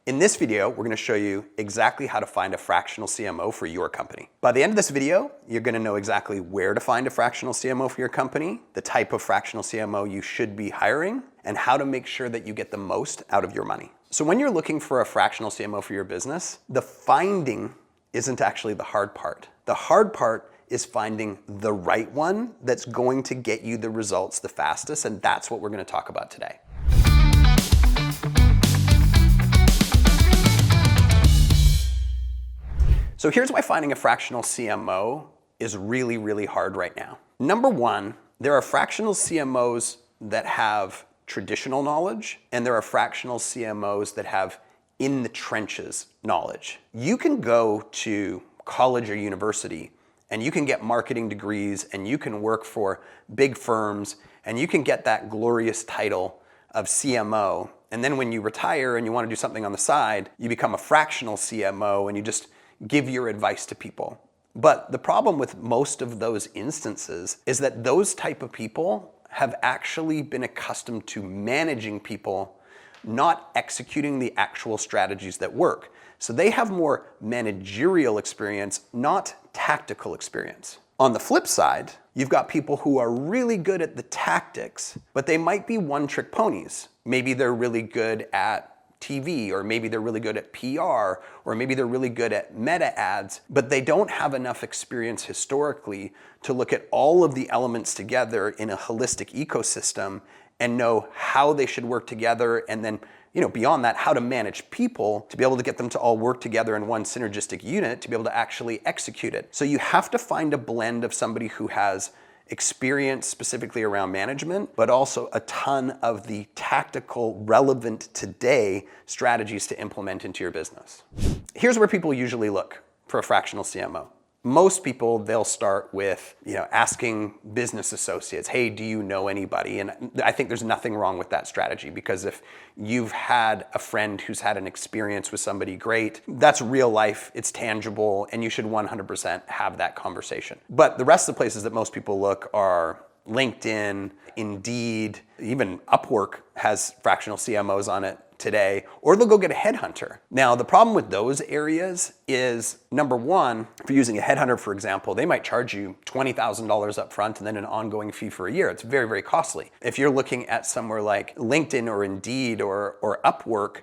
In this video, we're going to show you exactly how to find a fractional CMO for your company. By the end of this video, you're going to know exactly where to find a fractional CMO for your company, the type of fractional CMO you should be hiring, and how to make sure that you get the most out of your money. So when you're looking for a fractional CMO for your business, the finding isn't actually the hard part. The hard part is finding the right one that's going to get you the results the fastest, and that's what we're going to talk about today. So here's why finding a fractional CMO is really, really hard right now. Number one, there are fractional CMOs that have traditional knowledge, and there are fractional CMOs that have in the trenches knowledge. You can go to college or university and you can get marketing degrees and you can work for big firms and you can get that glorious title of CMO. And then when you retire and you want to do something on the side, you become a fractional CMO and you just give your advice to people. But the problem with most of those instances is that those type of people have actually been accustomed to managing people, not executing the actual strategies that work. So they have more managerial experience, not tactical experience. On the flip side, you've got people who are really good at the tactics, but they might be one-trick ponies. Maybe they're really good at TV, or maybe they're really good at PR, or maybe they're really good at meta ads, but they don't have enough experience historically to look at all of the elements together in a holistic ecosystem and know how they should work together, and then, beyond that, how to manage people to be able to get them to all work together in one synergistic unit to be able to actually execute it. So you have to find a blend of somebody who has experience specifically around management, but also a ton of the tactical, relevant today strategies to implement into your business. Here's where people usually look for a fractional CMO. Most people, they'll start with, asking business associates, hey, do you know anybody? And I think there's nothing wrong with that strategy, because if you've had a friend who's had an experience with somebody great, that's real life, it's tangible, and you should 100% have that conversation. But the rest of the places that most people look are LinkedIn, Indeed, even Upwork has fractional CMOs on it today, or they'll go get a headhunter. Now, the problem with those areas is, number one, if you're using a headhunter, for example, they might charge you $20,000 up front and then an ongoing fee for a year. It's very, very costly. If you're looking at somewhere like LinkedIn or Indeed or Upwork,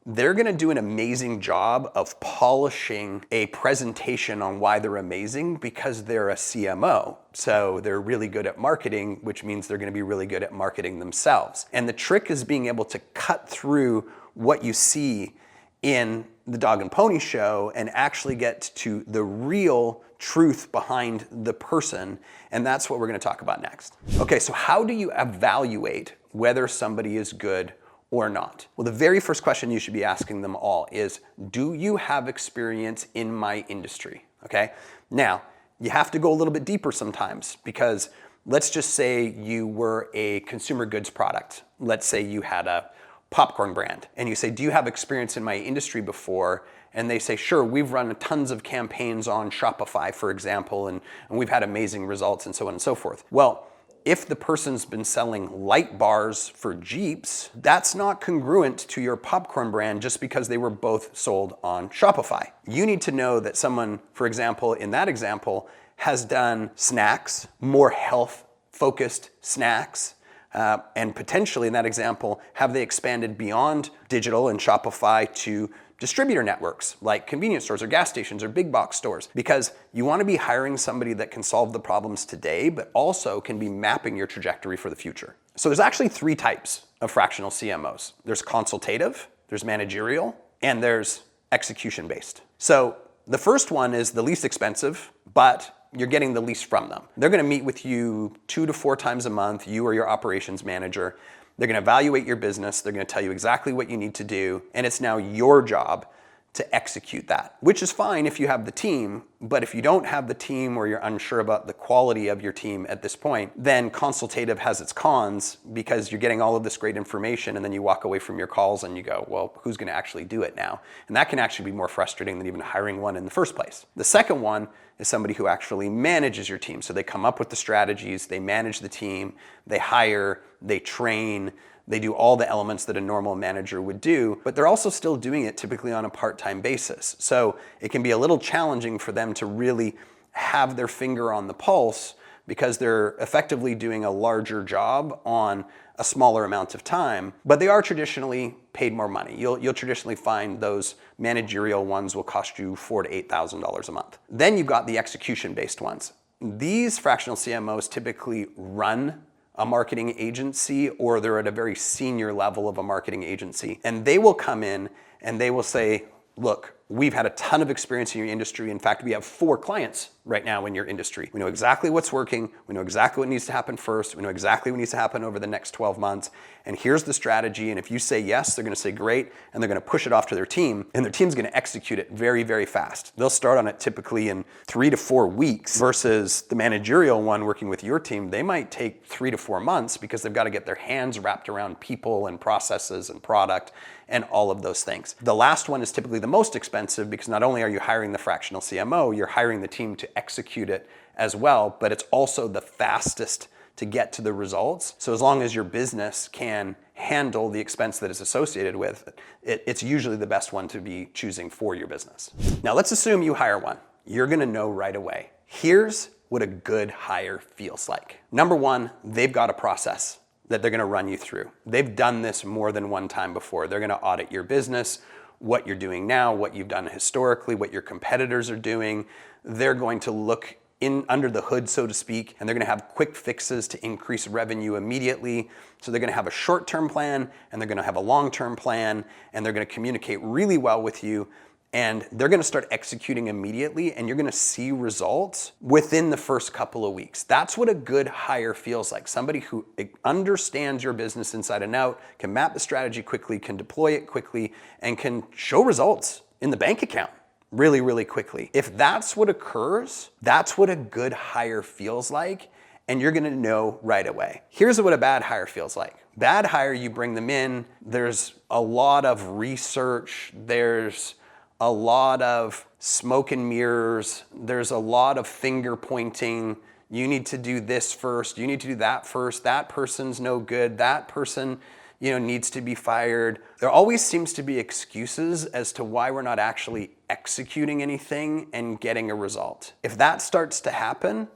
they're gonna do an amazing job of polishing a presentation on why they're amazing because they're a CMO. So they're really good at marketing, which means they're gonna be really good at marketing themselves. And the trick is being able to cut through what you see in the dog and pony show and actually get to the real truth behind the person. And that's what we're gonna talk about next. Okay, so how do you evaluate whether somebody is good or not? Well, the very first question you should be asking them all is, do you have experience in my industry? Okay. Now, you have to go a little bit deeper sometimes, because let's just say you were a consumer goods product. Let's say you had a popcorn brand and you say, do you have experience in my industry before? And they say, sure, we've run tons of campaigns on Shopify, for example, and we've had amazing results and so on and so forth. Well, if the person's been selling light bars for Jeeps, that's not congruent to your popcorn brand just because they were both sold on Shopify. You need to know that someone, for example, in that example, has done snacks, more health-focused snacks, and potentially in that example, have they expanded beyond digital and Shopify to distributor networks like convenience stores or gas stations or big box stores, because you want to be hiring somebody that can solve the problems today, but also can be mapping your trajectory for the future. So there's actually three types of fractional CMOs. There's consultative, there's managerial, and there's execution-based. So the first one is the least expensive, but you're getting the least from them. They're going to meet with you 2 to 4 times a month, you or your operations manager. They're going to evaluate your business. They're going to tell you exactly what you need to do. And it's now your job to execute that, which is fine if you have the team. But if you don't have the team, or you're unsure about the quality of your team at this point, then consultative has its cons, because you're getting all of this great information and then you walk away from your calls and you go, well, who's going to actually do it now? And that can actually be more frustrating than even hiring one in the first place. The second one is somebody who actually manages your team. So they come up with the strategies, they manage the team, they hire, they train, They do all the elements that a normal manager would do, but they're also still doing it typically on a part-time basis. So it can be a little challenging for them to really have their finger on the pulse because they're effectively doing a larger job on a smaller amount of time, but they are traditionally paid more money. You'll traditionally find those managerial ones will cost you $4,000 to $8,000 a month. Then you've got the execution-based ones. These fractional CMOs typically run a marketing agency, or they're at a very senior level of a marketing agency, and they will come in and they will say, look, we've had a ton of experience in your industry. In fact, we have 4 clients right now in your industry. We know exactly what's working. We know exactly what needs to happen first. We know exactly what needs to happen over the next 12 months. And here's the strategy. And if you say yes, they're going to say great. And they're going to push it off to their team. And their team's going to execute it very, very fast. They'll start on it typically in 3 to 4 weeks versus the managerial one working with your team. They might take 3 to 4 months because they've got to get their hands wrapped around people and processes and product and all of those things. The last one is typically the most expensive because not only are you hiring the fractional CMO, you're hiring the team to execute it as well, but it's also the fastest to get to the results. So as long as your business can handle the expense that is associated with it, it's usually the best one to be choosing for your business. Now let's assume you hire one. You're gonna know right away. Here's what a good hire feels like. Number one, they've got a process that they're gonna run you through. They've done this more than one time before. They're gonna audit your business, what you're doing now, what you've done historically, what your competitors are doing. They're going to look in under the hood, so to speak, and they're gonna have quick fixes to increase revenue immediately. So they're gonna have a short-term plan, and they're gonna have a long-term plan, and they're gonna communicate really well with you, and they're gonna start executing immediately, and you're gonna see results within the first couple of weeks. That's what a good hire feels like. Somebody who understands your business inside and out, can map the strategy quickly, can deploy it quickly, and can show results in the bank account really, really quickly. If that's what occurs, that's what a good hire feels like, and you're gonna know right away. Here's what a bad hire feels like. Bad hire, you bring them in, there's a lot of research, there's a lot of smoke and mirrors, there's a lot of finger pointing. You need to do this first, you need to do that first, that person's no good, that person needs to be fired. There always seems to be excuses as to why we're not actually executing anything and getting a result. If that starts to happen,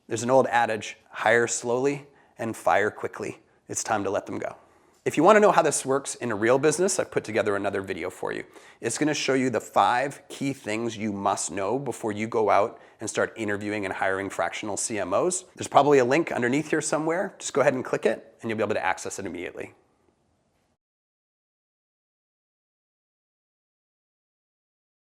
there's an old adage, hire slowly and fire quickly. It's time to let them go. If you want to know how this works in a real business, I've put together another video for you. It's going to show you the 5 key things you must know before you go out and start interviewing and hiring fractional CMOs. There's probably a link underneath here somewhere. Just go ahead and click it and you'll be able to access it immediately.